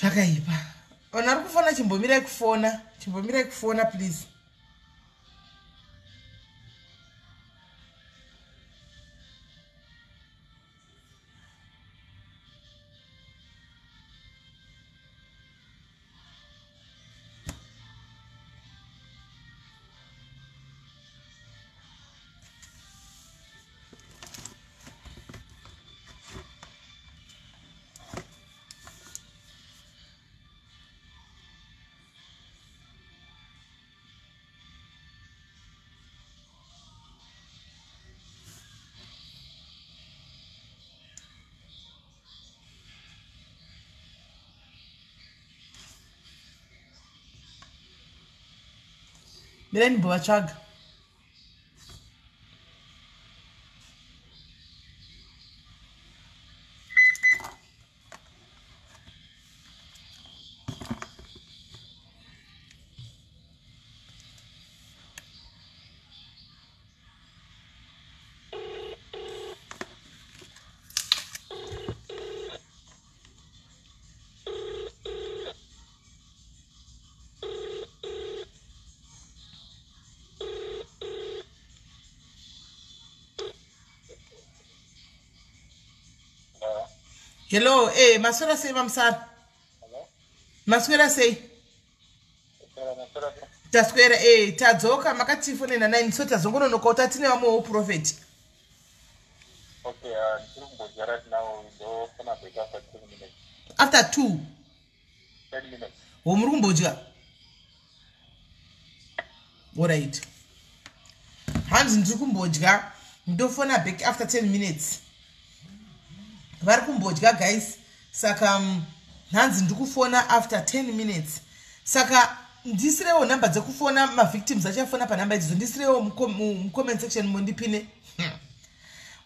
Zvakaipa. Vanhu vari kufona chimbomirai kufona please. Mirani Boachaga. Hello, maswera sei MUSARA? Hello? Maswera sei? Taswera, tadzoka makatifonena 9 so tazongononoka kuti tine vamwewo prophet. Okay, right now, gonna break after 10 minutes. After 2? 10 minutes. Muri kumbodya? Alright. Hanzi ndiri kumbodya, ndofona back after 10 minutes. Vari kumbodya guys, saka hanzi ndikufona after 10 minutes. Saka ndisirewo namba dzekufona mavictims achafona panamba idzo, ndisirewo mucomment section mundipine.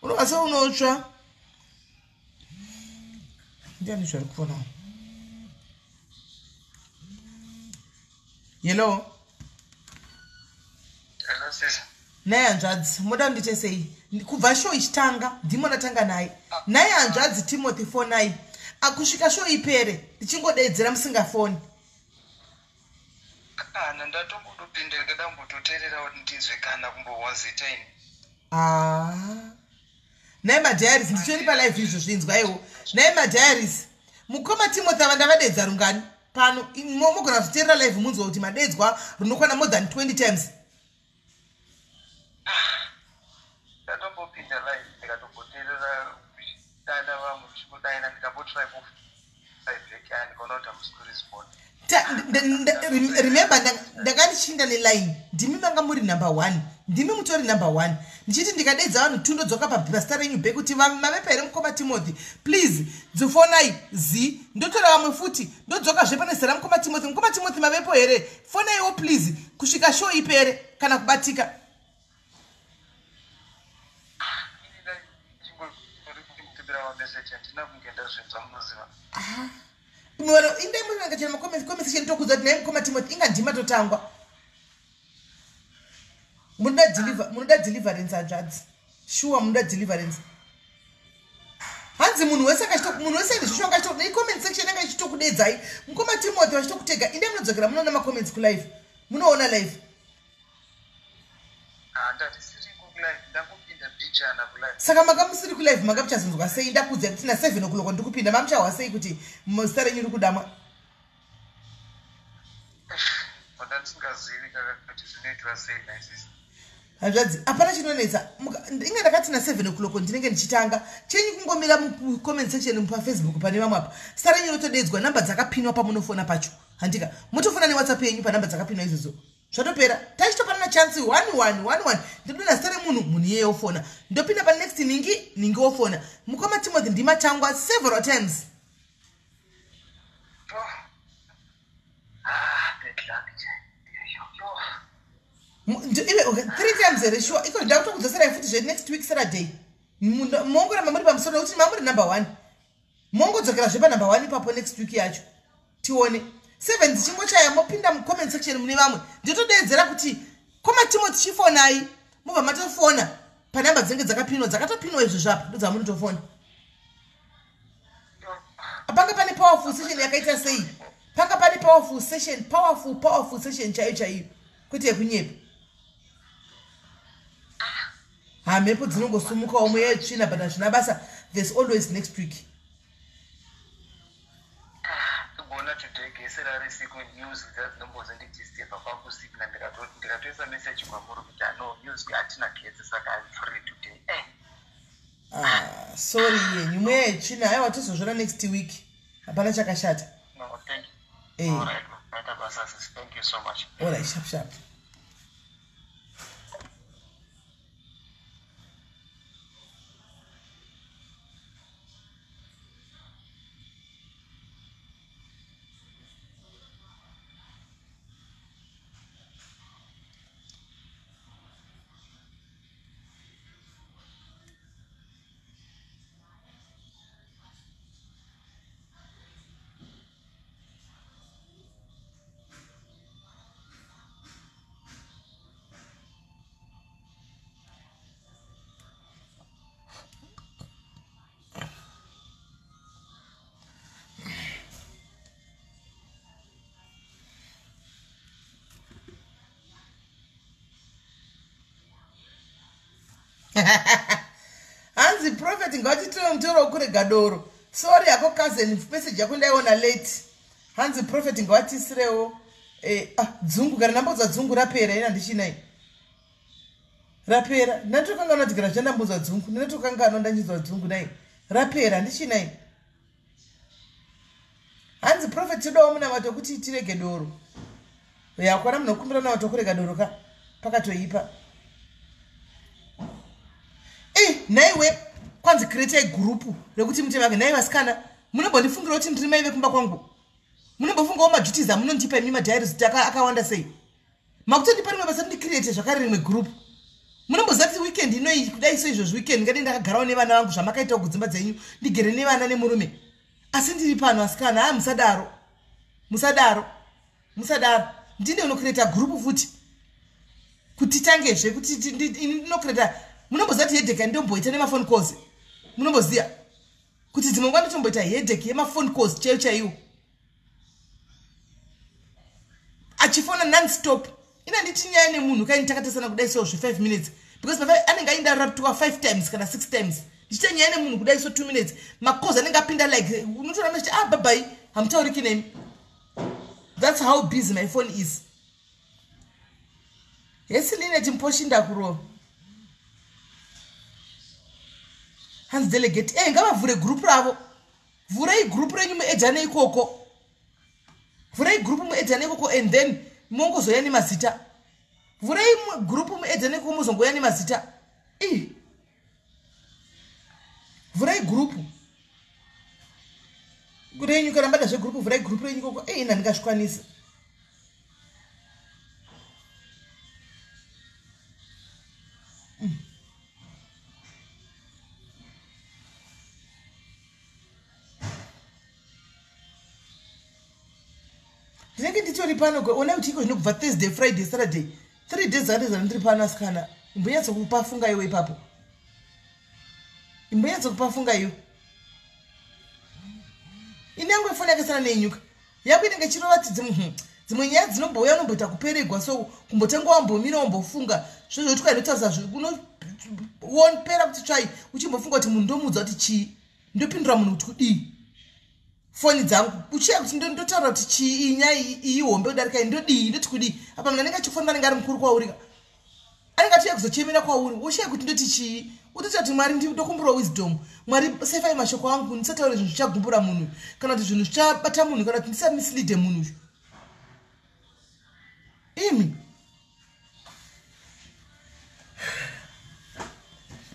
Unobasa unotsva. Ndiani zvari kufona? Hello? Hello, sis. Naye hanzvadzi, moda kundite sei? Kubva show ichitanga, ndimo ndatanga naye. Naye hanzvadzi Timothy fonai. Akusvika show ipere, ndichingodaidzira musingafoni. Ndatomudopindira kadambototeerera kuti ndinzwe kana kumbowazita ini. Naye madiaries ndichori palive izvo zvinzwaiwo. Naye madiaries, mukoma Timothy vandavadeedza rungani. Pano mogona kuzviteerera live munzwa kuti madeedzwa runokwana more than 20 times. Ndatombopinda live ndikatopoteerera dada vamwe chimudaina ndikambotry kufivek yani konota musikurespond. Remember ndakandichinda neline, ndimi manga muri number 1, ndimi mutori number 1. Ndichiti ndikadeedza vanhu tundodzoka pabhasta renyu back kuti mapepa here mukoma Timothy, please dzifonai zi, ndotora vamwe futi, ndodzokazve pane zera mukoma Timothy. Mukoma Timothy mapepo here, fonaiwo please, kusvika show ipere kana kubatika. Mwero inde muri ngachema comment section tokuza naye mukoma Timothy inga ndima totangwa. Munoda deliverance ajadzi. Sure munoda deliverance. Hanzi munhu wese ndizvishonga chito nei comment section yanga ichitokudedzai. Mukoma Timothy wachitokutega inde munodzokera munoona ma comments ku live. Munoona live. Ndatisiri ku live ndakupinda bichana ku live. Saka makamusiri ku live makapichazonzwa sei ndakudza kuti na 7 o'clock ndikupinda mamchawa sei kuti musare nyuri kudama. Ndasingazivi kuti zvinoitwa sei naisisi. Hazvadzi apana chinonetsa. Inga ndakati na 7 o'clock ndinenge ndichitanga. Chenyu kungomira mu comment section pa Facebook pane vamwe apa. Sare nyuri todedzwa namba dzakapinwa pamunofona pacho. Handika mutofona ne WhatsApp yenyu pa namba dzakapinwa izvo. Zvatopera. Tachitopana na chance 11. Ndinodona sare munhu yeye ofona. Ndopinda pa next ningi ofona. Mukoma Timothy ndima changwa several times. Even 3 times a ratio. Iko ndauta kudzosera futi next week Saturday. Mongora mamuri pamusoro kuti mamuri number 1. Mongo dzokera zvepa number 1 ipapo next week yacho. Tione. 7 dzichingochaya mopinda mu comment section mune vamwe. Nditodeedzera kuti koma Timothy chifonai. Mubva matofona pa namba dzenge dzakapinwa izvo zvapo. Ndodza munotofona. Panga pane powerful session yakaita sei? Panga pane powerful session, powerful session chaiyo. Kuti yekunyepa. Mhepo dzinongosumuka omwe yetsvina but hazvina basa. There's always next week. Bona today gesera risiku news dzinomboza ndidisturba pakusiku ndikatoisa message kwamuri kuti no news atina ketse saka I'm free today. Sorry yenyu mwe yetsvina aiwa tozozvona next week. Hapana chakashata. No, thank you. All right. Thank you so much. All right, sharp. Hanzi prophet ngatitire mutoro kurega doro. Sorry yako cousin message yako ndaiona late. Hanzi prophet ngatisirewo dzungu kana ndambodza dzungu rapera ina ndichinai. Rapera natokanga notigara chandambodza dzungu natokanga nondanyidzwa dzungu nai. Rapera ndichinai. Hanzi prophet todawo muna mato kuti tirege doro. Yakwana munokumbira na mato kurega doro ka pakatoipa. Naiwe kwanzi create a group rekuti mute vake naiwe asikana munombondifungira kuti ndiri mai vekumba kwangu munombofungawo majutiza munondipa imi madiaries akawanda sei makutondipa rimwe basa ndicreate zvakare rimwe group munomboziva kuti weekend inoi kudai so izvozvi weekend ngati ndakagarawo nevana vangu zvamakaitawo kudzimba dzenyu ndigere nevana nemurume asi ndiri pano asikana musadaro ndine unocreate a group futi kuti tangezve kuti ndinocreate munomboziva kuti headache ndomboita nemafone calls munomboziva kuti dzimwe nguva nditomboita headache yemafone calls chaiwo achifona non-stop ina nditi nyaya nemunhu kaini takatasana kudai so 5 minutes because anenge aindaraptwa 5 times kana 6 times ndichita nyaya nemunhu kudai so 2 minutes macalls anenge apinda like unotoona mechiti babai hamutauriki nemi. That's how busy my phone is. Yesiline timposhinda kurova hands delegate ngavavhure group ravo vhurai group renyu muedzane ikoko vhurai group muedzane ikoko and then mongozoya nemazita vhurai group muedzane ikoko muzongoya nemazita vhurai group renyu kana mbada zvegroup vhurai group renyu ikoko ina ndingazvikwanisa ndinenge nditori pano ona kuti iko zvinobva Thursday Friday Saturday 3 days zvatezana ndiri pano asikana imbonyatsokupa funga iwe ipapo imbonyatsokupa funga iwe inenge foni yakasana nenyuka yako inenge chirova kuti dzimwe nyaya dzinombouya unomboita kuperegwa so kumbotanga wambomira wambofunga zvozvotwa inotaza unopera kuti tsvai uchimbofunga kuti munhu ndomudza kuti chii ndopindura munhu kuti kudii foni dzangu uchiya kuti ndotaura kuti chii inyaya iyi hombe kudarika ndodii ndoti kudii apa munhu anenge achifonera anenge ari mukuru kwaurika anenge atiya kuzochemera kwauri uchiya kuti ndoti chii utoti kuti mwari ndokumbura wisdom mwari sefai mashoko angu ndisataure zvinhu zvichagumbura munhu kana kuti zvinhu zvichabata munhu kana kuti ndisamisleade munhu imi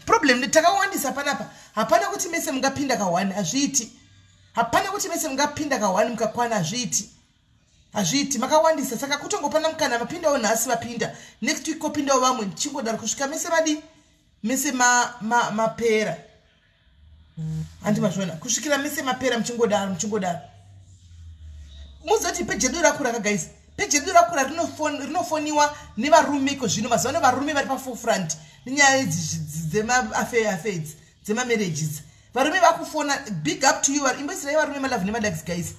problem takawandisa panapa hapana kuti mese mungapinda ka1 hazviiti hapana kuti mese mungapinda ka1 mukakwana hazviiti makawandisa saka kutongopana mukana mapindawo nhasi vapinda next week kopindawo vamwe chingodaro kusvika mese vadi mese mapera handi mazvona kusvikira mese mapera muchingodaro muzoti peji yedu rakura guys peji yedu rakura rinofoniwa nevarume iko zvino mazuva varume vari pafront nenyaya dzema affairs dzema marriages varume vakufona. Big up to you. Imbosirai varume malavhu nemalex guys.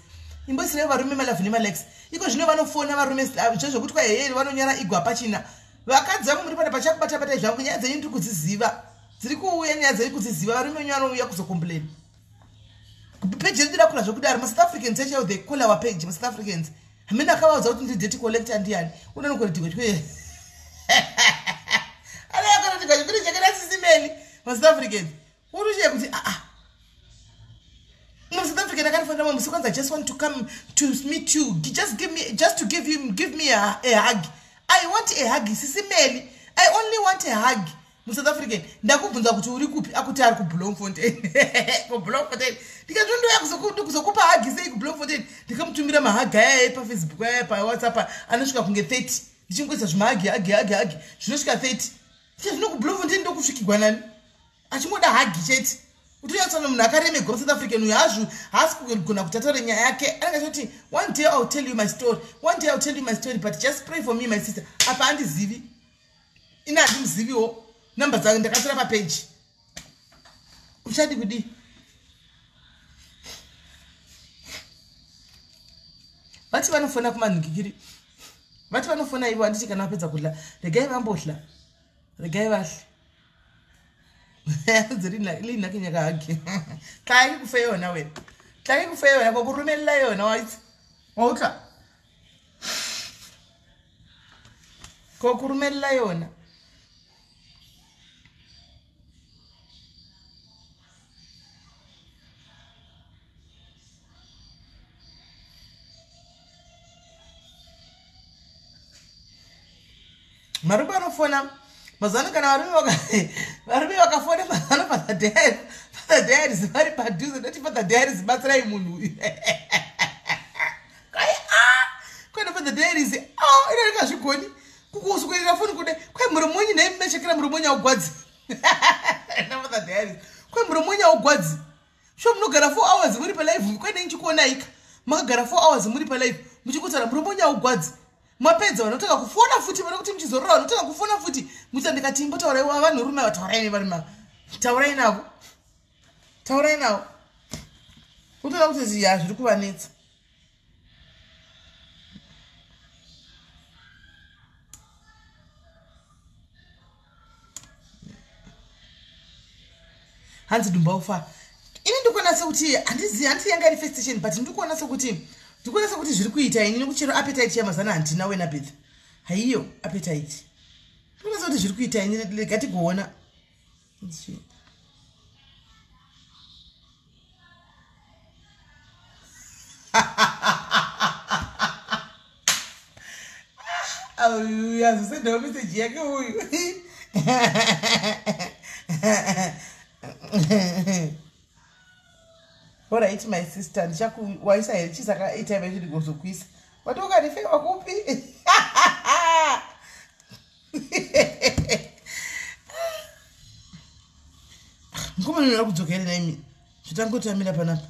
Imbosirai varume malavhu nemalex. Iko zvino vanofona varume zvokuti kwa yeye vanonyara igwa pachina. Vakadzi vangu muri pana pachakubata bata zvangu nyaya dzenyu ndiri kudziziva. Dziri kuuya nyaya dzenyu kudziziva varume venyu vanouya kuzocomplain. Page yedu yakura zvokudaro ma South Africans checho they call our page ma South Africans. Hamina kavaudza kuti ndi date collector ndiani. Unanokuti kuti ala yakati kuti chekera SIS MELLY ma South Africans. Uruche kuti no South African akanifanira mama musikwanza just want to come to meet you. Just to give me a hug. I want a hug SIS MELLY. I only want a hug. Mu South African ndakubvunza kuti uri kupi akuti ari ku Bloemfontein. Ku Bloemfontein. Ndikatondo yakuzokupa hug sei ku Bloemfontein. Ndikamutumira mahug aya pa Facebook aya pa WhatsApp anosvika kunge 30. Ndichingoisa zvimahagi hagi zvinosvika 30. Zvino ku Bloemfontein ndokusvikirwa nani? Achimoda hagi chete. Utoyatsana munhu akaremegwa South African uyu haasi kugona kutaura nyaya yake. Angatoti one day I'll tell you my story. One day I'll tell you my story but just pray for me my sister. Apa handizivi. Ina handimuziviwo. Namba dzangu ndakatora pa page. Uchadi kudi. Vati vanofona kumanhikiri. Vati vanofona ivo handiti kana vapedza kudla. Regai vambotla. Regai vahle. Lina kinyaka hake. Kai kufe yona we. Kai kufe yona kokurumela yona waiti. Wauta. Kokurumela yona. Marume anofona mazana kana varume vakafona mazana father diaries vari padhuze ndoti father diaries batsirai munhu kai kwenda father diaries ina ndikazvigoni kukuswedera foni kude kwai murumonyi naimeshekera murumonyi augwadzi na father diaries kwai murumonyi augwadzi sho munogara 4 hours muri pa live kwai ndinchikuonaika makagara 4 hours muri pa live muchikutaura murumonyi augwadzi. Mapedza vanotaka kufona futi vanokuti muchizorora vanotaka kufona futi mucha ndikati imbotaurai vanhurume vataurai varima taurai navo utoda kuti ziya zviri kuvanetsa hanzi dumba ufa ini ndikuona sekuti handiti yanga iri first station but ndikuona sekuti zviri kuita ini nekuchero appetite yamazana handina wena beth haiyo appetite ndikuona sekuti zviri kuita ini legatigoona yazosendawo meseji yake uyu alright my sister ndichakuwaisa here chisaka airtime yachiri kuzokuisa but ukanifewa kupi ngoma ninoda kudzokera naimi zvitangotamira panapa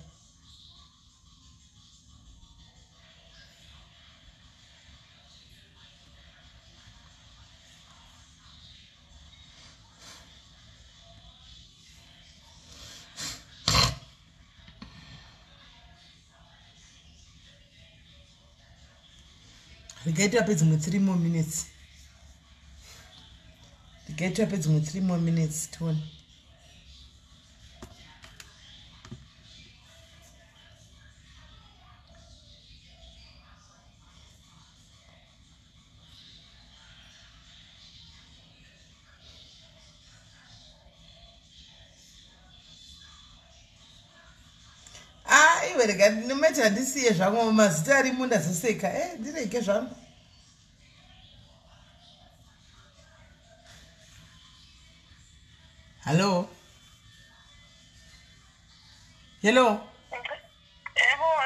Rigaita pedzi mu 3 more minutes. Rigaita pedzi mu 3 more minutes tone. Iwe nometa ndisiye zvangu mazita ari munda zoseka ndireke zvangu hello yebo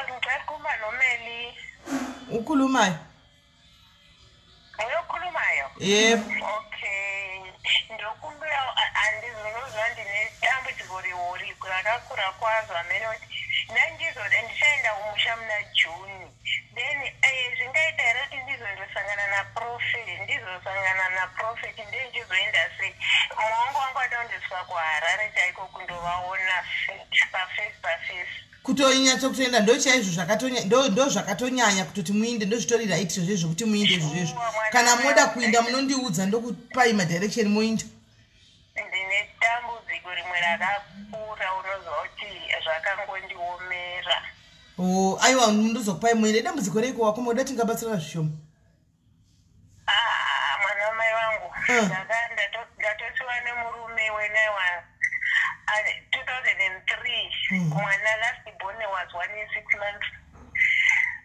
ngikhuluma noMelly ukhulumayo uyokhulumayo yebo okay ndokumbula andizonozwa ndinetambudziko reori rakakura kwazvo amene kuti ndichaenda kumusha muna June then zvingaita here kuti ndizondosangana naprofeti ndiye ndizoenda sei mwangu wangu ada kundiswa kuHarare chaiko kundovaona pafesi kutoinyatsa kutoenda ndo chaizvo ndo zvakatonyanya kutoti muinde ndozvitori right izvozvo zvokuti muinde izvozvo kana moda kuinda munondiudza ndokupai madirection moinda. ndine dambudziko rimwe rakakura unozwa kuti zvakangondiomera. Aiwa ndozokupai muinde dambudziko reiko wako moda tingabatsira zvishoma. Mwana mai wangu ndatosiwa nemurume when I was 2003 mwana last born was 1 year 6 months.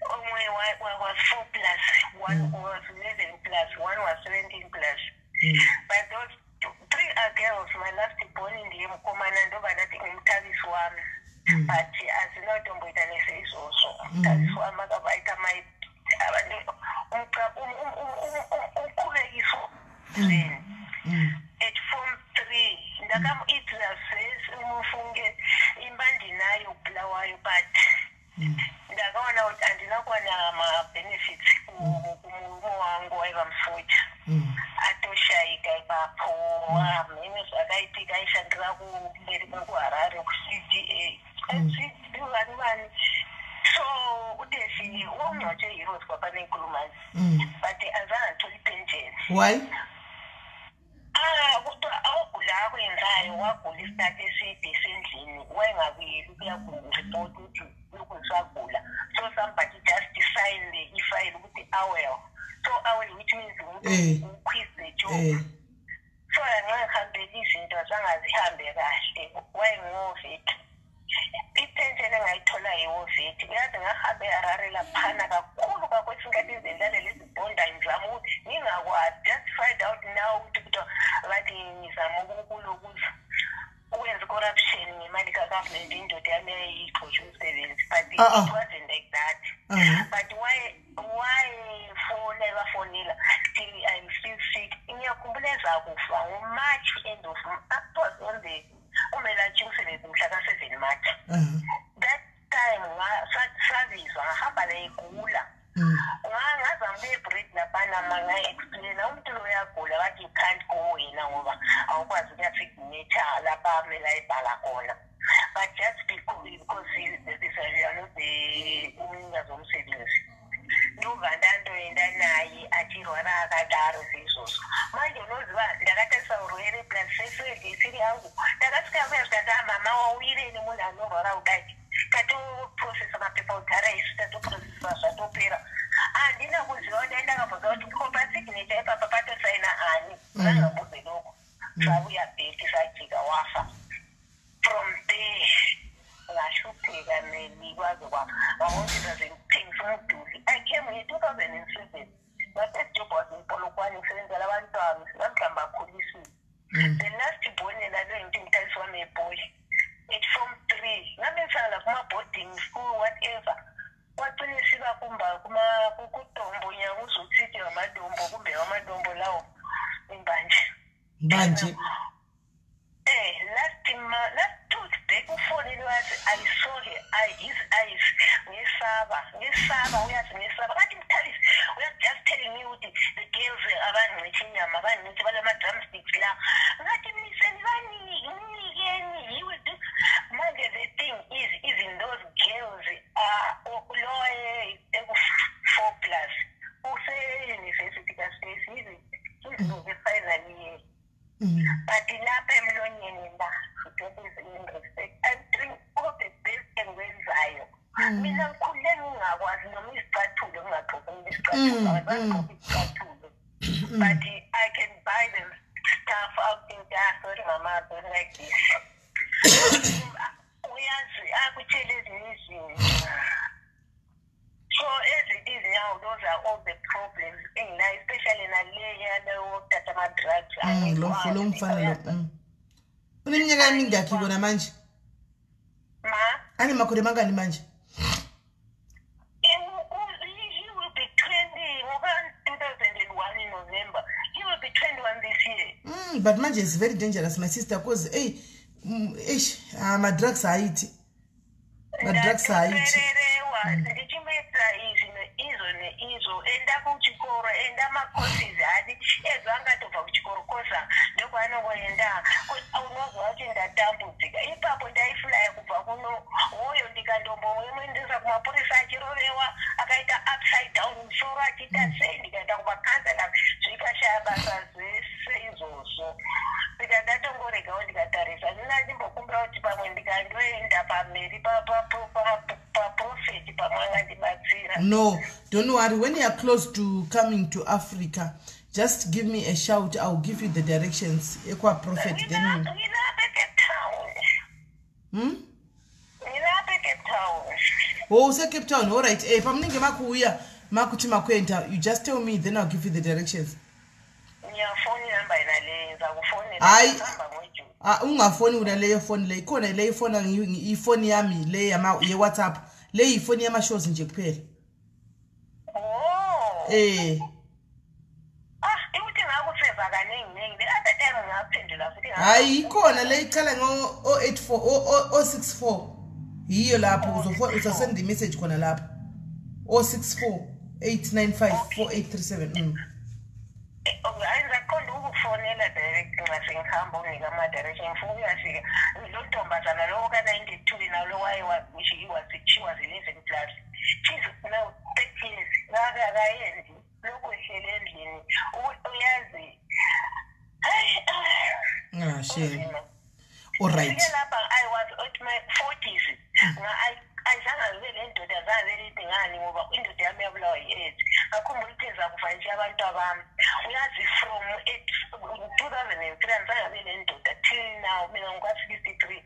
Omwe was 4 plus, one was 11 plus, one was 17 plus. But those 3 are girls. My last born ndiye mukomana ndobadati ngumtavisi wami. But asinotomboita nesizvozvo mutavisi wami akabaita mai umkhubekiso then at form 3 ndakamuitira zvese umufunge imba ndinayo bulawayo but ndakaona kuti handina kuwana mabenefits kumurume wangu waiva musoja atoshayika ipapo mhene zvakaitika aishandira kumberi kwekuharare kuCDA vani vani. So udesi womnyacho hiroswa pane nkulumani but azangatholi pension. Why? Awugula akwenzayo wagula isikhathi eside esendlini wayengabuyeli ukuya kureport ukuthi lokhu ngisagula. So somebody just signed the file ukuthi awel. So awel which means quit the job. So angangihambeli izinto zangazihambe kahle wayengoveti. Ipensheni engayithola yiwoveti uyazi ngahambe eHarare laphana kakhulu kakwesinkathi izindlalelo ezibhonda ngizama ukuthi ngingakwazi just find out now ukuthi bathi ngizama ukulokuza ukwenza corruption ngemali kagovernment indoda yami yayiyixotsha umsebenzi but it wasn't like that. But why never fonela till I'm still sick. Ngiyakhumbula ezakufa ngoMarch end of was on the umelathi umsebenzi mhla ka7 March. That time savizwa ngahamba la egula ngazama ukuyebreak laphana manga explain umuntu lo uyagula bathi can't go wena ngoba awukwazi ukuya signature lapha mela ibhala khona. But just because this is the umnikazi womsebenzi ndovandando enda naye achirwara akadaro sizvozvo manje unoziva ndakatesa urwere plus sesiri yangu ndakasvika kuyazvikati mama wawireni munhu anorwara kudai tatoprocesa mapepa kugara isu tatoprocesa zvatopera handina kuziva kuti aindakabvunza kuti kopa signature ipapa patosaina ani zangambudze doko zvauya bheki sajika wafa. From there ngashupika nenikwazi kwavongisa zengithengisa umduli. I came here 2007. My first job was in Polokwane ngisebenzela abantwana ngihamba khulisiwe. The last born nalo ngimthatha wami boy. At form 3 ngamenhlala kuma boarding school whatever. Wacine siba kumba kudombo nyakuzokusithi amadombo kumbe amadombo lawo imbanje. Last Tuesday ufonile wathi I saw his eyes ngesaba uyazi ngesaba kathi mthalisi uyazi just telling me ukuthi the girls abangithi inyama abangithi balama drumsticks la ngathi miseni banikeni you will do. Manje the thing is even those girls loye 4 plus use-university kaspace izinto final year. But lapha emlonyeni la respect I drink all the best engwenzayo. Mina ngikhule ngingakwazi noma izicathulo ngingaqoqi izicathulo abazanqoqi izicathulo. But I can buy them stuff out there. Sorry mama, don't like this. Uyazi akutshela ezinye izinto. So as it is now, those are all the problems in life, especially in Algeria, that are drugs. Uneminyaka emingaki kona manje? Ma? Ani makore mangani manje? He will be 20 over 2001 in November. He will be 21 this year. But manje is very dangerous, my sister, because my drugs are it. My drugs are it. Izo enda kuchikoro enda macourses adi ezangatobva kuchikoro kosa ndokwana kuenda unozwa kuti ndatambudzika ipapo ndaifulaya kubva mapurisa achirovewa akaita upside down musoro achiita sei ndikaenda kumakanzela zvikashaya basa zvese izvozvo saka ndatongoregawo ndikatarisa ndina ndimbokumbira kuti pamwe ndikandoenda pameri paprofeti pamwe angandibatsira. No, don't worry. When you are close to coming to Africa, just give me a shout. I'll give you the directions. Equa prophet. Then oh, say Cape Town. All right. If I'm thinking you just tell me, then I'll give you the directions. Ungafoni unaleyo phone le ikhona le phone ifoni yami le yama ye WhatsApp le ifoni yama shows nje kuphela. Oh. Iuthi ngakuseva kaningi the other time ngaphendula futhi hayi ikhona le ikhala ngo 084 064 yiyo lapho uzosend the message khona lapho 064 895 4837. Fonela direct ngingahamba ngikama direction mfuku yafika lo ntombazana lo ka92 na lo which he was 11 plus she's now 30 years akayenzi lokho ehlele endlini uyazi shame. All right, I was at my 40s ayizange ngibe nendoda zaze ngani ngoba indoda yami yabulawa yi-AIDS ngakhumbula ukuthi ezakufanele abantu abami uyazi from 2003 angisangabe nendoda till now mina ngikwa-63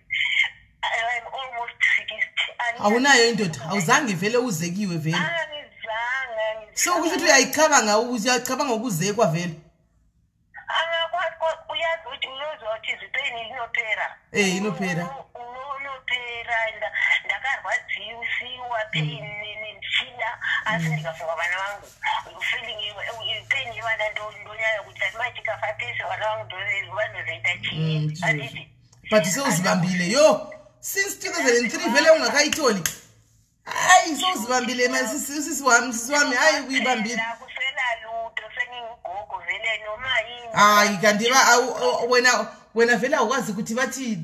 I'm almost 60. Awunayo indoda awuzange vele uzekiwe vele angizange so kusho ukuthi uyayicabanga ukuzekwa vele angakwazi uyazi ukuthi uzozwa ukuthi izipeni linophera inophera ndakazwa phini ndishila asindikafika bana bangu feeling pain yona ndonyayo ukuthi manje kafathise bana bangu ndozizwanozeta chini asithi but sewuzibambile yo since 2003 vele ungakayitholi hayi sewuzibambile sisi wami hayi uyibambile kusela lutho sengingugogo vele noma yini hayi kanti wena vele awukwazi ukuthi bathi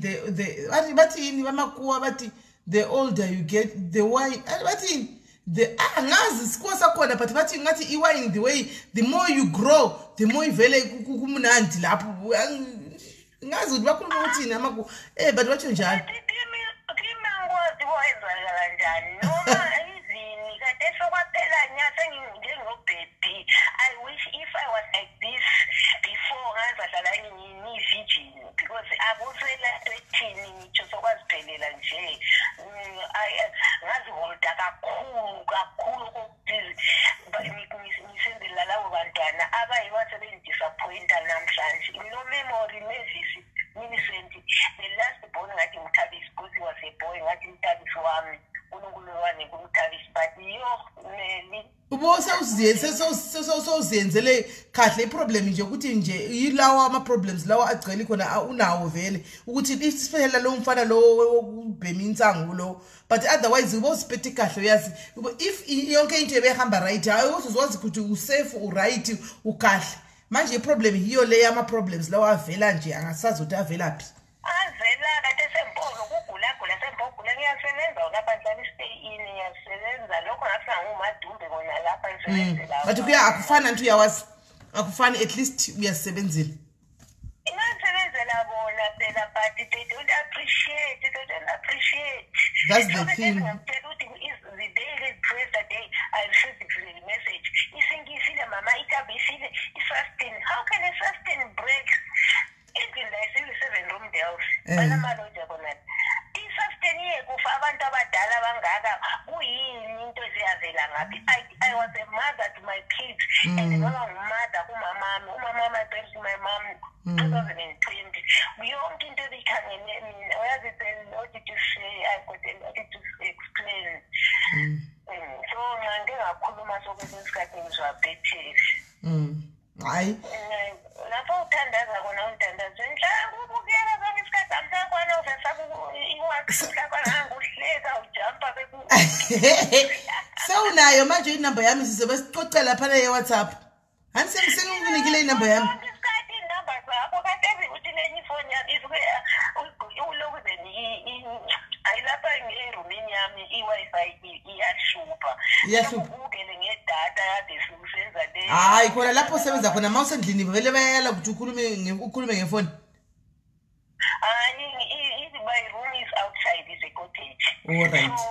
bathi yini bamakuwa bathi the older you get the wine bathi the angazi sikuwa sakhona but bathi ngathi iwine the way the more you grow the more ivele kumnandi lapho ngazi ukuthi bakhuluma ukuthini amaku but bathi njalo ngimangwazi wayezwakala njani noma izini kade sokwaphela nyase ngingengobhebi I wish if I was like this before ngazadlala ngiyivigin because akusela 13 ngitsho sokwaziphelela nje ngaziholda kakhulu ngisenzela labo bantwana abayiwasebenzidisappointa namhlanje no memory nevisi Millicent the last born ngathi Mthabisi because he was a boy ngathi Mthabisi wami uNkulunkulu kumthabisi but yo Melly ubo sewuzenzele kahle iproblem nje ukuthi nje yilawa ama problems lawa agcwele khona unawo vele ukuthi isifela lo mfana lo ubhemi insangu lo but otherwise ubosiphethe kahle uyazi if yonke into ebehamba right hayi uzozwazi ukuthi usafe uright ukahle manje iproblem hiyo le ama problems lawa avela nje angasazi ukuthi avela phi avela kade sempolo kugula sempogula ngiyasebenza lapha njalo stay in ngiyasebenza lokho ngafika ngumadumbe kona lapha ngisebenzela but kuya akufana nto uyawazi akufani at least uyasebenzela ingasebenzela bona phela but they don't appreciate that's the thing the daily prayer that day I received the message isingifile mama ikabisile ifasting how can a fasting break even like 7 room girls banamaloja kona i-sustain yekufa abantu abadala bangaka kuyini into eziyavela ngaphi I was a mother to my kids and ngaba ngumother umama my parents my mom 2020 yonke into ebikhangene mina uyazi what did you say I got a lot to explain so ngangakhuluma sokwesikhathi ngizwabhethile hayi lapho uthandaza kona untandazo enhlanga ubukela zonke isikhathi amsakwana uzesaba iwakhala nguhleka ujumpa sewunayo manje inamba yami sizobe sicocela lapha ye WhatsApp hani senginikile inamba yami isikhathi inamba zakho kade ukuthi lenye phone yami isuke ulokuzeni ayilapha erumini yami i-Wi-Fi iyashupa. Iyashupa. Ugele ngedata kade sisenza le. Hayi khona lapho usebenza khona mawusendlini vele bayala ukuthi ukhulume ngefoni. My room is outside, it's a cottage. All right. So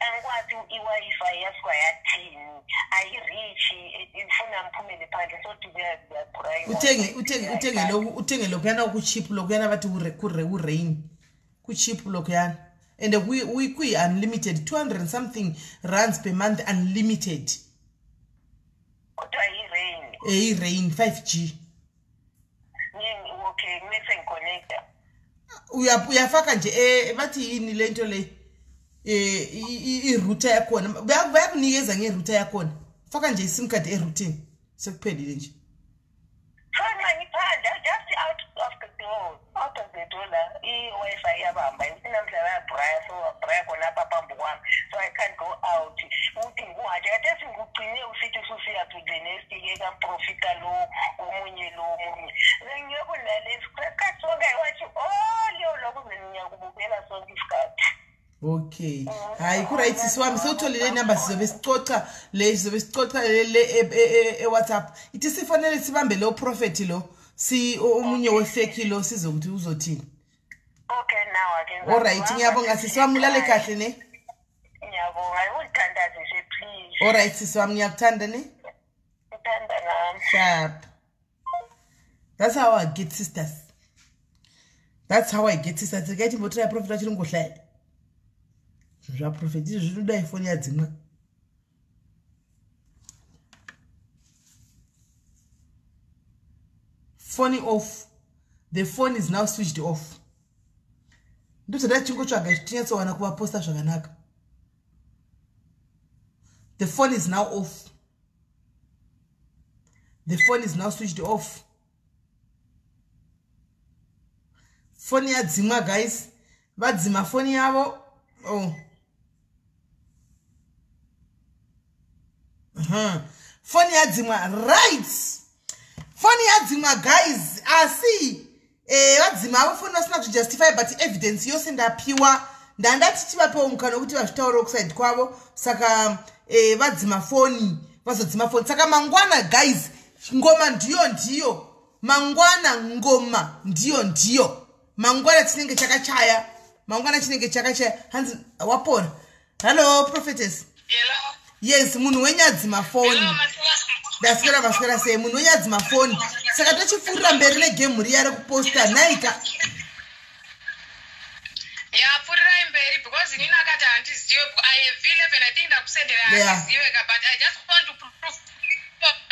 angikwathi i-Wi-Fi yasquire thini ayireach ifuna mphumele phandle so utenge lokuyana ku-cheap lokuyana bathi ku-rain ku-cheap lokuyana and kwi-unlimited 200 and something rands per month unlimited. Kodwa i-rain. I-rain 5G. Okay, kumele ngiconnecta. Uyafaka nje bathi yini lento le i-router yakhona bayakunikeza nge-router yakhona faka nje isim card e-routing sekuphelile nje. Just out of the door la i-Wi-Fi yabamba namhla bayabraya so babraya khona phambi kwami so I can't go out uthi nguhaja kade singugcine usithi susiya to the next ke kaprofita lo omunye ngiyokulalela isikhathi sonke wathi leyo lokho beniyakubukela sonke isikhathi. Okay. Hayi ku-right siwami sewutholile number sizobe sicoca le e-WhatsApp. Ithi sifanele sibambe lo prophet lo si omunye wefake lo sizokuthi uzothini. Okay, now I can. All right, ngiyabonga sisiwami ulale kahle ne? Ngiyabonga ungithandazise please. All right sisiwami ngiyakuthanda ne? Ngithanda nami. Sharp. That's how I get sisters. Get him to prophet achiri ngohlaya. Zva prophet zvinoda ifoni yadzimwa. Phone off. The phone is now switched off. Ndotoda chingotsvaga tinyatsowana kuvaposta zvakanaka. The phone is now off. The phone is now switched off. Phone yadzimwa guys. Vadzima phone yavo. Oh. Phone yadzimwa right. Phone yadzimwa guys. Asi vadzima avo phone vasina kujustify but evidence yose ndapiwa ndandati tivapewo mukana wekuti vazvitaure kuside kwavo saka vadzima phone vazodzima phone saka mangwana guys ngoma ndiyo mangwana ngoma ndiyo mangwana chinenge chakachaya hanzi wapona. Hello prophetess. Hello. Yes munhu wenyadzima phone. Ndaswera sei munhu wenyadzima phone saka tochifurira mberi negame riya rekuposta naita purira mberi because inini akati handiziwe I have 11 I think ndakusendera handiziwe but I just want to prove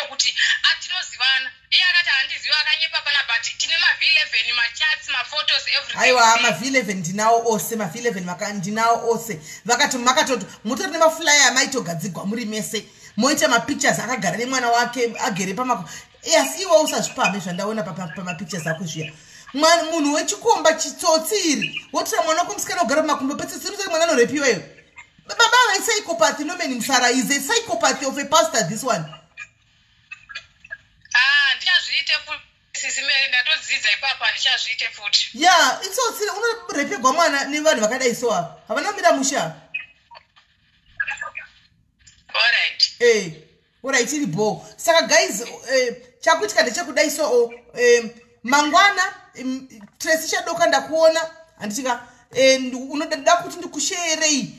kuti atinozivana iye akati handiziwe akanyepa pana but tine ma11 machats maphotos everything. Aiwa ma11 ndinawo ose ma11 ndinawo ose vakati makatoti mutori nemaflyer amaitogadzigwa muri mese moita mapictures akagara nemwana wake agere pamako. Yes iwe usazvipame zvandaona pamapictures ako zviya munhu wechikomba chitsotsiri wotira mwana wako musikana ogara pamakumbo petsitsiri mwana anorepiwa iyo baba psychopath nomeni MUSARA is a psychopath of a pastor this one. Ndichazviite SIS MELLY ndatodzidza ipapa ndichazviite futi. Yeah itsotsiri unorepegwa mwana nevanhu vakadai so apa havana kumira musha. Alright. Alright iri bo saka guys chakuitika ndechekudai so mangwana Tracy chadoka ndakuona anditika unoda kuti ndikusherei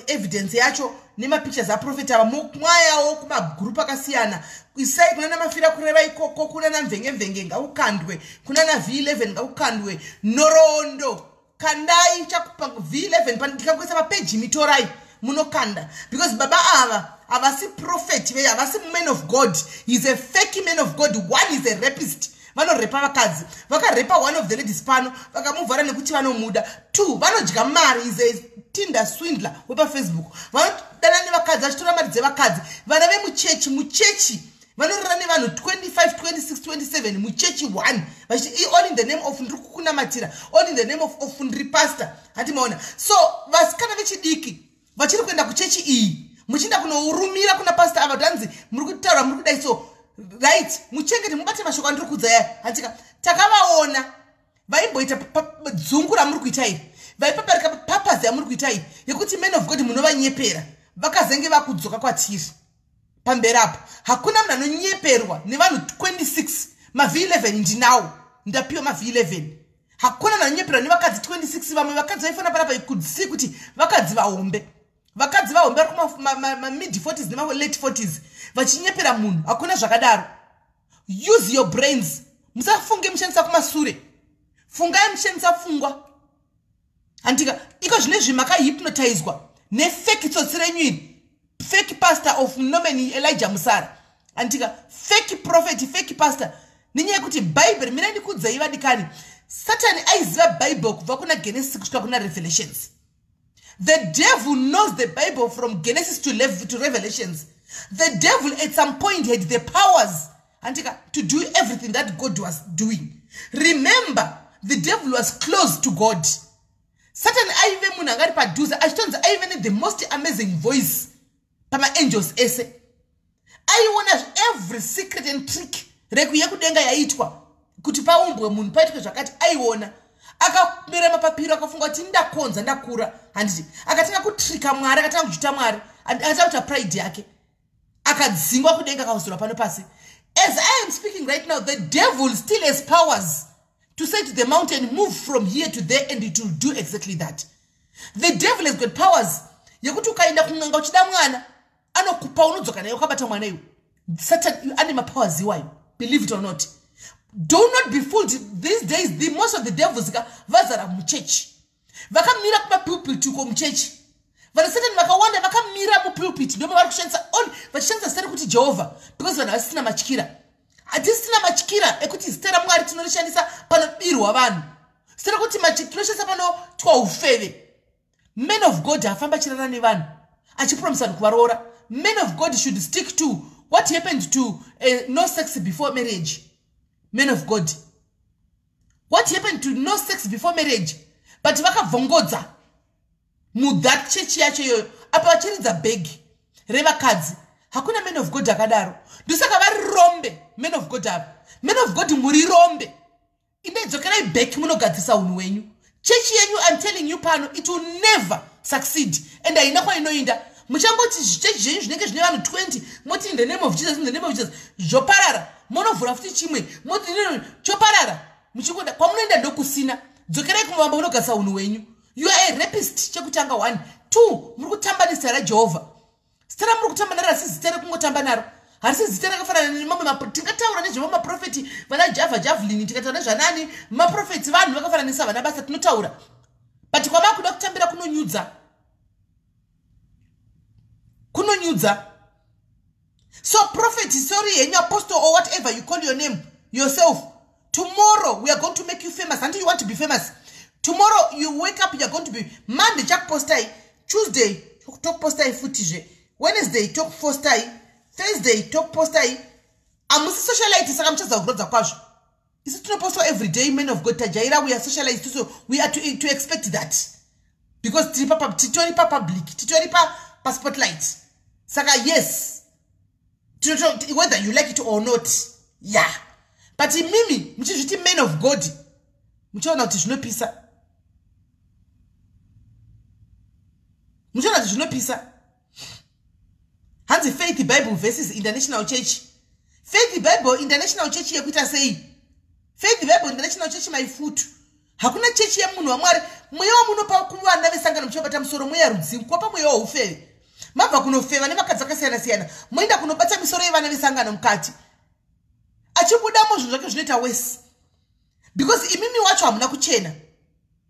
evidence yacho nemapictures aprophet ava mwayawo kumagroup akasiyana isai kuna namafira kureva ikoko kuna namvenge ngaukandwe kuna na V11 ngaukandwe norondo kandai chakupa V11 pandikakwesa mapeji mitorai munokanda because baba ava avasi prophet ve avasi man of God. He's a fake man of God. One is a rapist. Vanorepa vakadzi vakarepa one of the ladies pano vakamuvhara nekuti vanomuda. Two vanodya mari is a TINDER SWINDLER wepa Facebook vanodana nevakadzi vachitora mari dzevakadzi vana vemuchechi vanorara nevanhu 25 26 27 muchechi 1 vachiti all in the name of ndiri kukunamatira all in the name of ndiri pastor hati maona so vasikana vechidiki vachiri kuenda kuchechi iyi muchinda kunourumira kuna pastor ava tanzi muri kutaura muri kudai so right muchengete mubate mashoko andiri kuudza yaya hatika takavaona vaimboita dzungu ramuri kuita iri vaipaparika purpose yamuri kuitai yekuti men of God munovanyepera vakazenge vakudzoka kwatiri pamberi apo. Hakuna munhu anonyeperwa nevanhu 26 mav11 ndinawo ndapiwa mav11. Hakuna munhu anonyeperwa nevakadzi 26 vamwe vakadzi vaifana panapa ikudzisi kuti vakadzi vahombe vari kuma mid 40s nema late 40s vachinyepera munhu. Hakuna zvakadaro. Use your brains. Musafunge mushandisa kumasure, fungai mushandisa pfungwa. Antika iko zvinezvi makahypnotizwa nefake tsotsi renyu, fake pastor of nomeni Elijah Musara, antika fake prophet, fake pastor. Ninyaya kuti Bible mina ndikudzai vadikani, Satan aiziva Bible kubva kuna Genesis kusvika kuna Revelations. The devil knows the Bible from Genesis to Revelations. The devil at some point had the powers, antika, to do everything that God was doing. Remember, the devil was close to God. Satan aive munhu angari padhuze achitonzi aive ne the most amazing voice pama angels ese. Aiona every secret and trick rekuye kudenga yaitwa kuti paumbwe munhu paitwe zvakati aiona. Akamira mapapiro akafunga kuti ndakonza ndakura handiti, akatanga kutrika Mwari, akatanga kujuta Mwari, akatanga kuita pride yake, akadzingwa kudenga akazora pano pasi. As I am speaking right now, the devil still has powers to say to the mountain, move from here to there, and it will do exactly that. The devil has got powers. Yekuti ukaenda kunganga uchida mwana, anokupa unodzoka naye ukabata mwana iwe. Satan ane mapowers iwayo. Believe it or not. Do not be fooled. These days, most of the devils vazara muchurch. Vakamira kuma pulpit uko muchurch. Vana Satan vakawanda vakamira mu pulpit ndomo vari kushandisa on vachishandisa zita rekuti Jehovah, because vana vasina matyikira. Hatisina matyikira ekuti zita raMwari tinorishandisa panobirwa vanhu. Zita rekuti tinoshandisa panotwa ufeve. Men of God hafamba achirara nevanhu achipromisa vanhu kuvaroora. Men of God should stick to what happened to no sex before marriage. Men of God, what happened to no sex before marriage? But vakavhongodza mu that church yacho yoyo apa vachiridza begi revakadzi. Hakuna men of God akadaro. Ndosaka vari rombe men of God ava. Men of God muri rombe. Indedzokerai back munogadzisa unhu wenyu. Church yenyu, I'm telling you pano, it will never succeed. And haina kwainoinda. Muchangoti church zvenyu zvinenge zvine vanhu 20 moti in the name of Jesus, in the name of Jesus, zvoparara. Monovhura futi chimwe moti choparara. Muchikonda kwamunoenda ndokusina. Dzokerai kumwamba munogadzisa unhu wenyu. You are a rapist. Chekutanga 1. 2. Muri kutamba nezita raJehovah. Zita muri kutamba naro asi zita rekungotamba naro. Harisi zita rakafanana nemamwe tingataura nezvemamwe maprofeti vana Javelin, tikataura nezvanani maprofeti vanhu vakafananisa vana basa tinotaura. But kwama kuda kutambira kunonyudza. So prophet, sorry, any apostle or whatever you call your name yourself, tomorrow we are going to make you famous. Until you want to be famous, tomorrow you wake up, you are going to be Monday Jack postai, Tuesday talk postai footage, Wednesday talk postai, Thursday talk postai. I'm socialite saka mchaza kurodza kwazvo. Is it not possible every day? Men of God tajaira, we are socialized, so we are to expect that, because titoni pa public, titoni pa spotlight. Saka yes, whether you like it or not, yeah. But in mimi mchizviti men of God muchaona kuti zvinopisa. Muchaona kuti zvinopisa. Hanzi Faith Bible versus International Church. Faith Bible International Church yekuita sei? Faith Bible International Church maifutu. Hakuna church ya munhu waMwari. Mweya wamuno pa kuvana vesangano mchobata musoro mweya rudzimu kwa pa mweya waufeve. Mabva kunofeva nemakadzi akasiyana siyana. Moenda kunobata misoro yevana vesangano mukati. Achibudamo zvinhu zvake zvinoita wese. Because imimi wacho hamuna kuchena.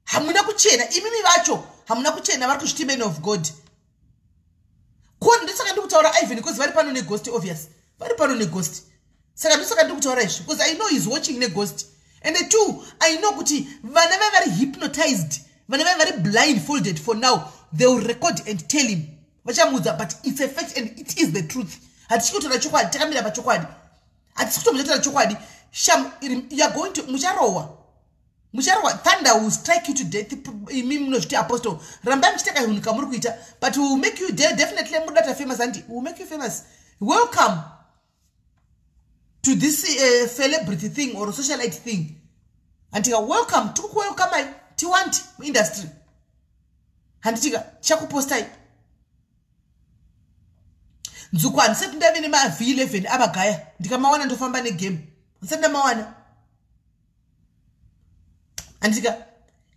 Hamuna kuchena. Imimi vacho hamuna kuchena vari kuzviti men of God. Koni ndisaka ndikutaura Ivan because vari pano neghost obvious. Vari pano neghost. Saka ndisaka ndikutaura izvo because I know he's watching neghost. And the two, I know kuti vana very hypnotized. Vana very blindfolded for now. They will record and tell him. Vachamuza, but it's a fact and it is the truth. Hatishikutora chokwadi, takamira pa chokwadi. Hatishikutora chokwadi. Sham, you are going to Musarowa. Thunder will strike you to death. Apostle. Rambam chitaka hunika muri kuita, but will make you definitely mudata famous and will make you famous. Welcome to this celebrity thing or socialite thing. And welcome to welcome my Tiwanti industry. handitika chakupostai nzukwana seti ndave nema V11 abagaya ndikamawana ndofamba negame seti ndamawana handitika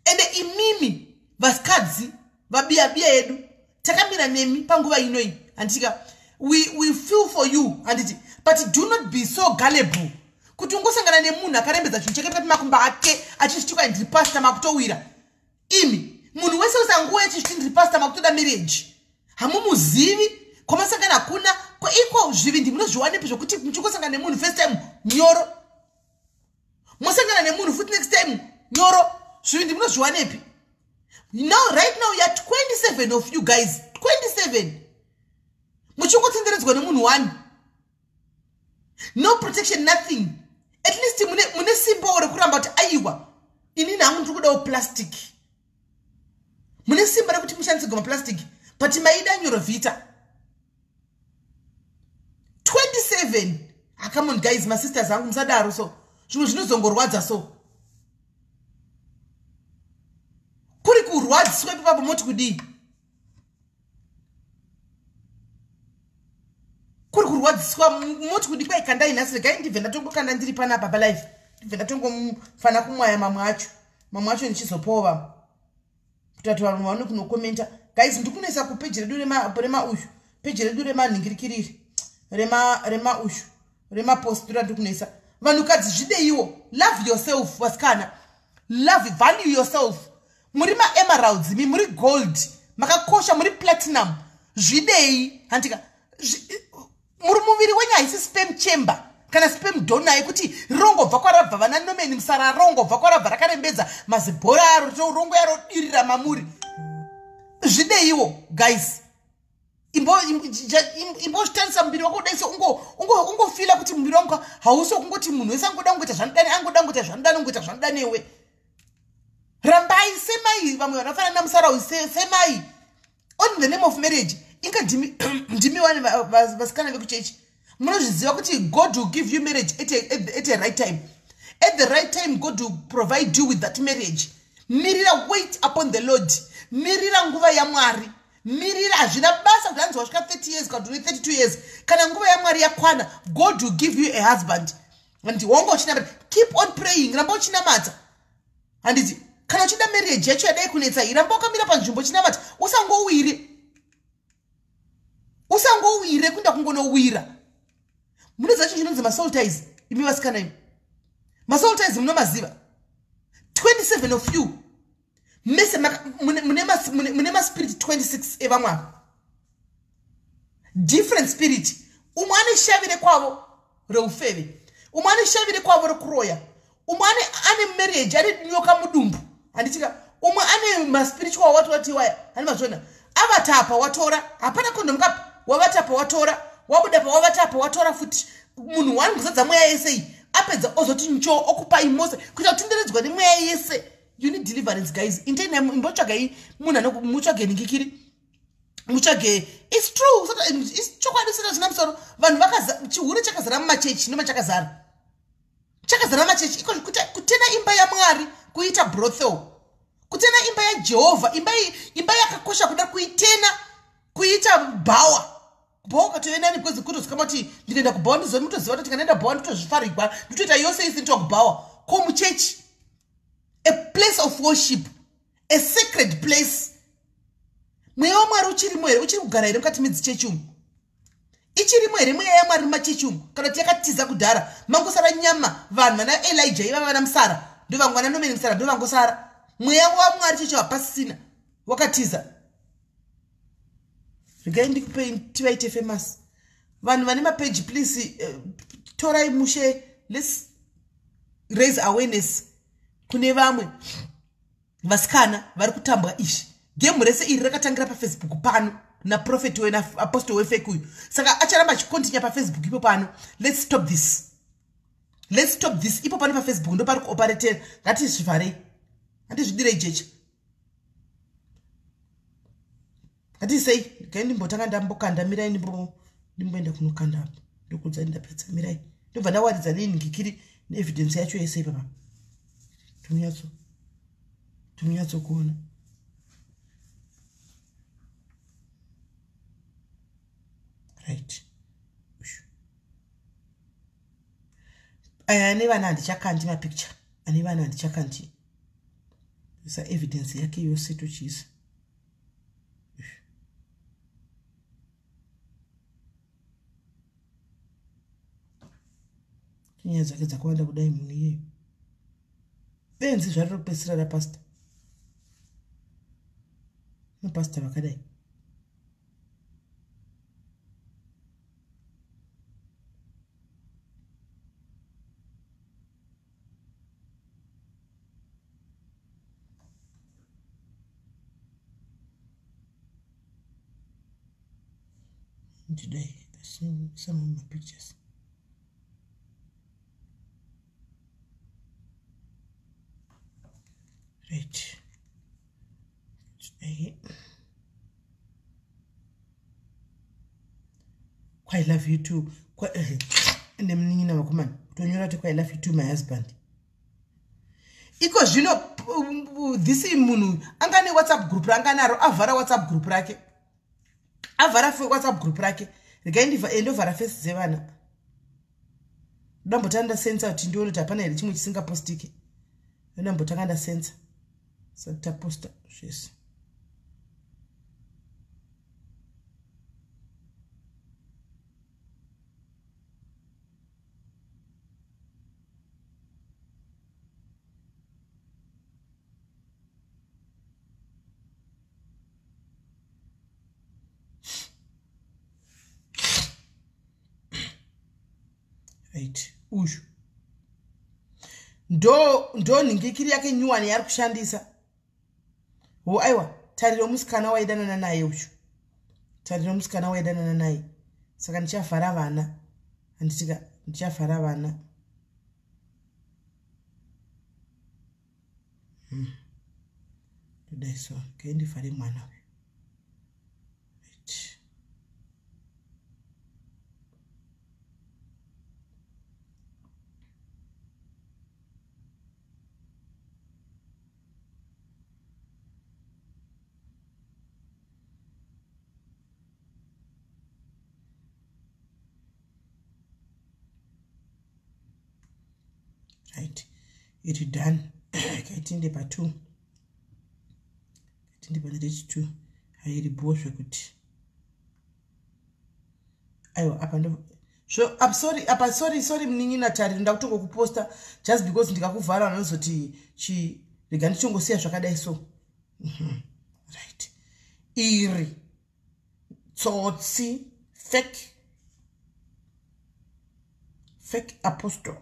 ende imimi vasikadzi vabiya yedu takamira nemi panguva inoi handitika we feel for you handiti but do not be so gullible kuti ungosangana nemunhu akarembedza chinhu chake pakati makumba ake achizvituka ndiri pastor makutowira imi munhu wese usanguva achizviti ndiri pastor makutoda marriage hamumuzivi kwamasangana hakuna iko zvivindi munozviwanepi zvokuti muchingosangana nemunhu first time nyoro mosangana nemunhu futi next time nyoro zvivindi munozviwanepi now right now you are 27 of you guys 27 muchingotsenderedzwa nemunhu 1 no protection nothing at least mune simba rekuramba kuti aiwa inini hangu ndiri kudawo plastic mune simba rekuti mushandise goma plastic but maida nyoro vita 27 come on guys my sisters hangu musadaro so zvimwe zvinozongorwadza so kuri kurwadziswa ipapo moti kudii kuri kurwadziswa moti kudi kwai kandai nhasi regai ndibve ndatongokanda ndiri panapa palife ndibve ndatongofana kumwaya mamwe acho ndichizopova kuti vatu vanhu vaone kunokomenta guys ndikunoisa kupeji redu rema ushu peji redu remanhingirikiriri rema ushu remapostura ndikunoisa vanhukadzi zvideiwo love yourself vasikana love value yourself muri maemeralds muri gold makakosha muri platinum zvidei handika muri muviri wenyu haisi sperm chamber kana sperm donor yekuti rongobva kwarabva vana nomeni musara rongobva kwarabva rakarembedza mazibhora aro rongo yaro dirira mamuri zvideiwo guys imbozvitarisa muviri wako kudai so ungofila kuti muviri wangu hauso kungoti munhu wese angoda kungoita zvanodani angoda kungoita zvanodani ungoita zvanodani iwe rambai semai vamwe vanofanana namusara uyu semai on the name of marriage inga ndimi wani vasikana vekuchechi munozviziva kuti God will give you marriage at a right time. At the right time God will provide you with that marriage. Mirira wait upon the Lord. Mirira nguva ya Mwari. Mirira hazvina basa kuti hanzi wasvika 30 years kana 32 years kana nguva ya Mwari yakwana God will give you a husband. And wongo uchinamata keep on praying ramba uchinamata handiti kana uchida marriage yacho yadai kunetsa iramba wakamira panzvimbo uchinamata usangowire kunda kungonowira. Munoziva chinhu chinonzi masoul ties imi vasikana imi. Masoul ties munomaziva 27 of you mese mune spirit 26 evamwe different spirit. Umwe ane shavire kwavo reufeve, umwe ane shavire kwavo rekuroya, umwe ane marriage ane nyoka mudumbu handitika, umwe ane maspiritual watu watiwaya ane mazvona avatapa watora hapana kondom kapi wavatapa watora wabudapa wavatapa watora futi munhu wani kuzadza mweya yese apedza ozoti ncho okupai mose kuita kutenderedzwa nemweya yese. You need deliverance guys. Intena imbotsvage munhu anomutsvage ningikiri mutsvage. It's true. It's chokwadi saka zvina musoro vanhu vakaza chihuri chakazara mumachechi nomachakazara mumachechi iko kutena imba yaMwari kuita brothel, kutena imba yaJehovha, imba yakakosha kuda kuitena kuita bhawa katoendani because kutosvika kuti ndinoenda kubhawa ndizomutoziva kuti kanaenda bhawa nditozvifarigwa nditoita yose isi ndito kubhawa ko muchechi. A place of worship, a sacred place. Mweya waMwari uchirimo here, uchiri kugara here mukati medzichechi umu. Ichirimo here mweya yaMwari mumachechi umu kana kuti yakatiza kudhara. Mangosara nyama vanhu vana Elijah ivava vana Musara ndo vangu vana nomeni Musara ndo vangosara. Mweya waMwari chechi hapasisina wakatiza. Regai ndikupe tivaite famous. Vanhu vane mapage please torai mushe, let's raise awareness. Kune vamwe vasikana vari kutambwa izvi. Game rese iri rakatangira paFacebook pano na prophet we na apostle wefake uyu. Saka acharamba achikontinya paFacebook ipo pano. Let's stop this. Let's stop this. Ipo pano paFacebook ndo pari kuoperate. Ngatizvivharei. Ngatizvidirei jechi. Ngatisei gaini mbotanga ndambokanda mirai ndimboenda kunokanda apo. Ndokudza ndapedza mirai. Ndobva ndawaridza ningikiri neevidence yacho yese ipo pano. Tuminyatso kuona Right. I never had chakanti my picture. I never had chakanti. There's evidence here. You see to cheese. Yes, I get a quite of diamond. Then this is a pestra pasta. No pasta vacade. Today, I've seen some of my pictures. Right. Today. Quite love you too. Quite and them nina wakuman. Don't you know to quite love you too, my husband? Because you know this is munu. Angane WhatsApp group. Angana avara WhatsApp group rake. Avara WhatsApp group rake. Regaindi va endo vara face zevana. Dambo tanda sensor tindiolo tapana ili chimu chisinga postiki. Dambo tanda sensor. So ta posta. Yes. Right. Ushu. Ndo ningikiri yake nyuwani yari kushandisa. Aiwa, tariro musikana waidana naye ushu. Tariro musikana waidana naye. Saka ndichafara vana. Anditika ndichafara vana. Today so, kendi fari mwana we. Right. Right, it done. Kaitinde Part2. Kaitinde Part2. Hairi boshwe kuti. Ayo apando. So sorry mningina tari ndakutongo kuposta just because ndikakuvhara vanozoti chi regandichongosiya zvakadai so. Right. Iri tsotsi fake apostle.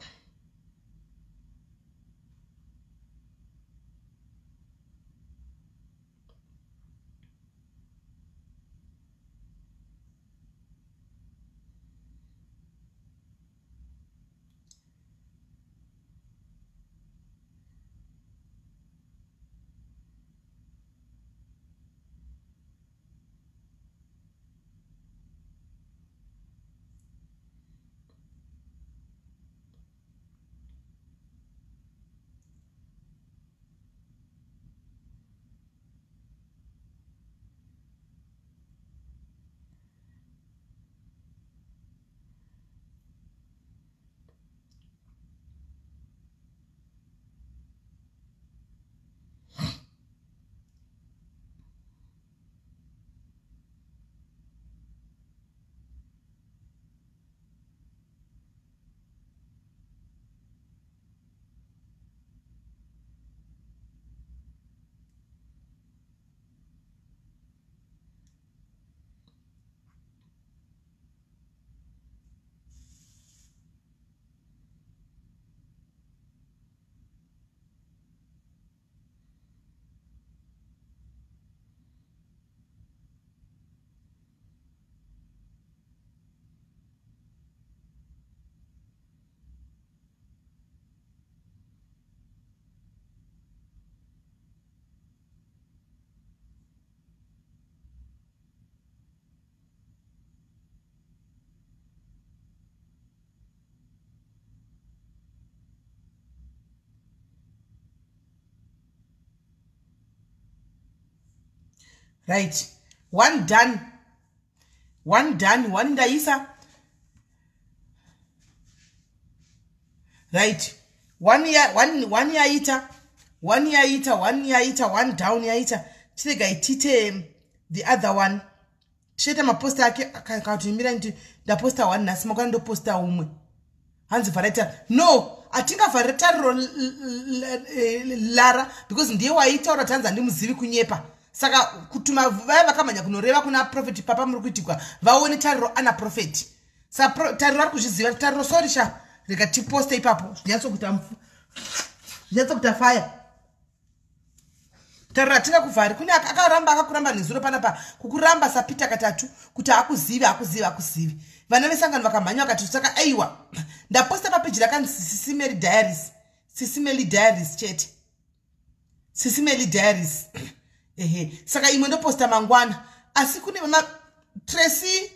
Right. One done. one done, one ndaisa. Right. One yaita, one down yaita. Chirega itite the other one. Cheta maposta ake akatumira nti da posta one nasima kwando posta umwe. Hanzi vareta. No, atinga vareta lara because ndiye waita ora tanza ndimuzivi kunyepa. Saka kutuma vaya vakamanya kunoreva kuna prophet papa muri kuitikwa vaone tariro ana prophet. Sa tariro ari kuzviziva tariro sorry sha rega tiposta ipapo nyatso kuta fire. Tarira tinga kuvari kune akakuramba nezuro panapa kukuramba sapita katatu kuti akuzivi vana vesangano vakamhanya vakati saka aiwa ndaposta papeji rakanzi SIS MELLY diaries chete SIS MELLY diaries saka imwe ndoposta mangwana asi kune mama Tracy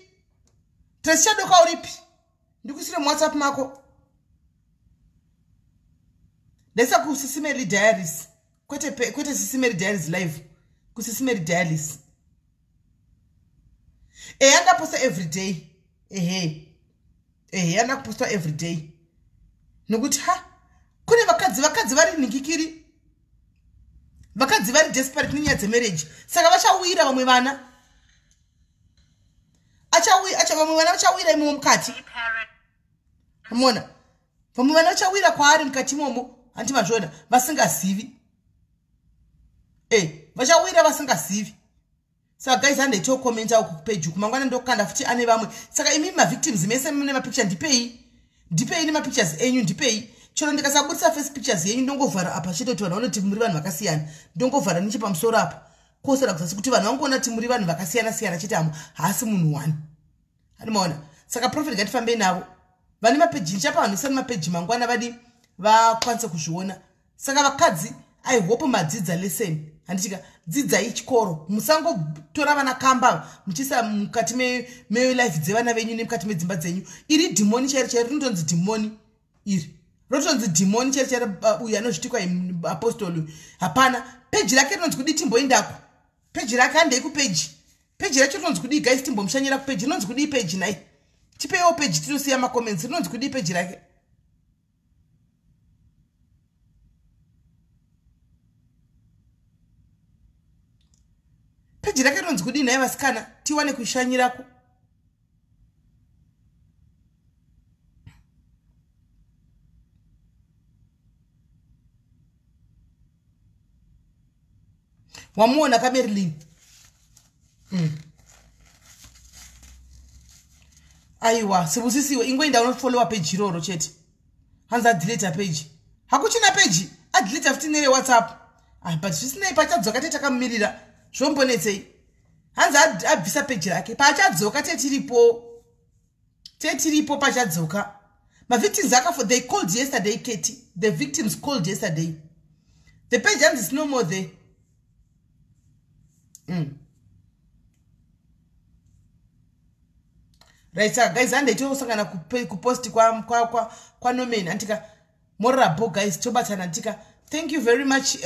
chadoka uripi ndikusire WhatsApp mako ndesa ku SIS MELLY diaries kwete SIS MELLY diaries live ku SIS MELLY diaries anda posta every day anda posta every day nokuti ha kune vakadzi vari ningikiri vakadzi vari desperate nenyaya dzemarriage saka vachawira vamwe vana vamwe vana vachawira imomo mukati mona vamwe vana vachawira kwaari mukati imomo handi mazvona vasingazivi vachawira vasingazivi. Saka guys handaito comment uku kupage kumangwana ndokanda futi ane vamwe saka imi ma victims mese mune ma picture ndipei ne ma pictures enyu ndipei chero ndikasabudisa face pictures yenyu ndongovhara apa chete kuti vanhu vanoti muri vanhu vakasiyana ndongovhara niche pamusoro apa kosera kuzasi kuti vanhu vangoona kuti muri vanhu vakasiyana chete amo haasi munhu one hanimaona saka prophet gatifambei navo vane mapage nichapa vanhu isani mapage mangwana vadi vakwanise kuzviona saka vakadzi I hope madzidza lesson handitika dzidzai chikoro musangotora vana kamba muchisa mukati me life dzevana venyu nemukati medzimba dzenyu iri demoni chairi rinonzi demoni iri rotonzi demoni chairi uyu anozvitikwa apostoli hapana peji rake rinonzi kudi timboindako peji rake handei kupeji peji racho rinonzi kudi guys timbomushanyira kupeji rinonzi kudi peji nai tipeiwo peji tinosiya macomments rinonzi kudi peji rake peji rake rinonzi kudi naye vasikana tiwane kushanyirako wamuona kamerlin aiwa sibusisiwe ingoenda unofollowa page iroro chete hanza delete page hakuchina page adelete futi nere WhatsApp but zvisinei pachadzoka tetakamumirira zvombonetsei hanza abvisa page rake pachadzoka tetiripo pachadzoka mavictims akafo they called yesterday Katie the victims called yesterday the page and is no more there right sir guys and itosangana kupost kwa nomen antika morabo guys tobatana antika thank you very much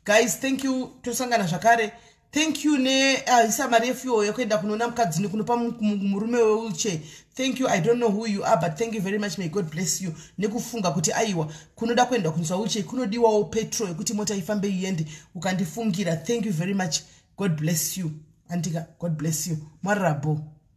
guys thank you tosangana zvakare thank you ne isa marefio yokwenda kunona mukadzi nekunopa murume wheelchair thank you I don't know who you are but thank you very much may God bless you nekufunga kuti aiwa kunoda kuenda kuniswa wheelchair kunodiwawo petrol yekuti mota ifambe iende ukandifungira thank you very much God bless you antika God bless you marabo